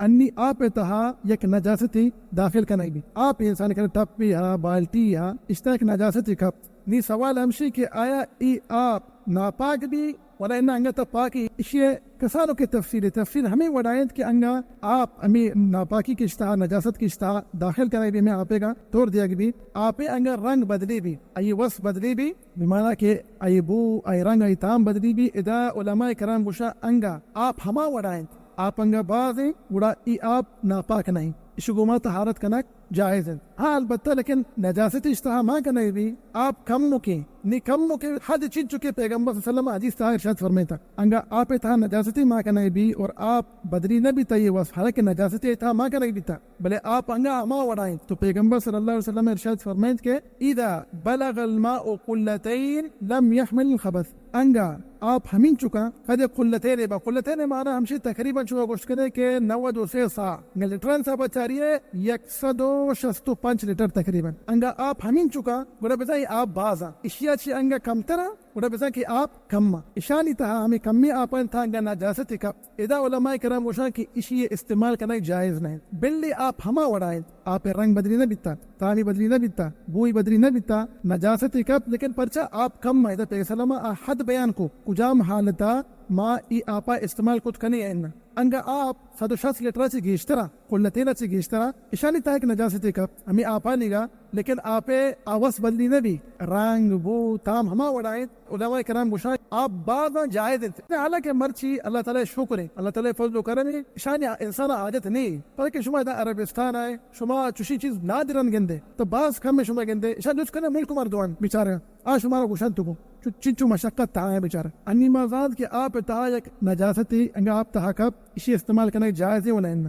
انی آپ تہا یک نجاستی داخل کنائی بھی آپ انسان کنے ٹپی ہا بالٹی ہا اس طرح ایک نجاستی کپ نی سوال ہمشی کہ آیا ای آپ ناپاک بھی ولا انہ انگا تا پاکی اشیاء کسانو کے تفسیر ہمیں وڈائند کہ انگا آپ امی ناپاکی کی اشتہا نجاست کی اشتہا داخل کرائی بھی ہمیں آپے گا توڑ دیا گی بھی آپے انگا رنگ بدلی بھی ای وصف بدلی بھی بمعنی کہ ای بو ای رنگ ای تام بدلی بھی ادا علماء کرام بشا انگا آپ ہما وڈائند آپ انگا باز ہیں وڑا ای آپ ناپاک نہیں شگوما طہارت کنک جائز ہے ہاں البتہ لیکن نجاست اشتہا ماں کنائی بھی آپ کم مکیں نی کم مکیں حد چن چکے پیغمبر صلی اللہ علیہ وسلم حدیث تھا ارشاد فرمیتا انگا آپ تھا نجاستی ماں کنائی بھی اور آپ بدری نہ بھی تا یہ وصف حالانکہ نجاستی تھا ماں کنائی بھی تا بلے آپ انگا ہما وڑائیں تو پیغمبر صلی اللہ علیہ وسلم ارشاد فرمیت کہ اذا بلغ الماء قلتین لم يحمل الخبث انگا آپ ہمین چکا قد قلتین مانا ہمشی تقریباً چکا گوشت کرے کہ 93 سا لیٹران سا بچاری ہے 165 لیٹر تقریباً انگا آپ ہمین چکا گوڑا بزائی آپ بازا اشیاء چی انگا کم ترا گوڑا بزا کہ آپ کم اشانی تہا ہمیں کمی آپن تھا انگا نجاست کا ادا علماء کرام وشا کہ اشیاء استعمال کرنا جائز نہیں بلی آپ ہما وڑائیں آپ رنگ بدلی نہ بیتا تانی بدلی نہ بیتا بوئی بدلی نہ بیتا نجاست کا لیکن پرچا آپ کم ہے پیغمبر صلی اللہ علیہ وسلم حد بیان کو کجام حالتا ما ای آپا استعمال کچھ کنی ہے انگا آپ 160 لیٹر سے گیشترا قلتین سے گیشترا اشانی تا ایک نجاستی کپ ہمیں آپا نگا لیکن آپے آواز بدلی نہ بھی رنگ بو تام ہما وڑائیں علماء کرام گوشا آپ بعض جائز ہیں حالانکہ مرچی اللہ تعالی شکر ہے اللہ تعالی فضل و کرم ہے اشانی انسان عادت نہیں پر کہ شما دا عربستان آئے شما چوشی چیز نادرن گندے تو بعض کم میں شما گندے اشان جس کرنے ملک مردوان بیچارے شمارا گوشن تو چنچو مشقت تا ہے بیچارہ انی مازاد کہ آپ تہا یک نجاستی انگا آپ تہا کب اسی استعمال کرنے جائز ہے ولا انہ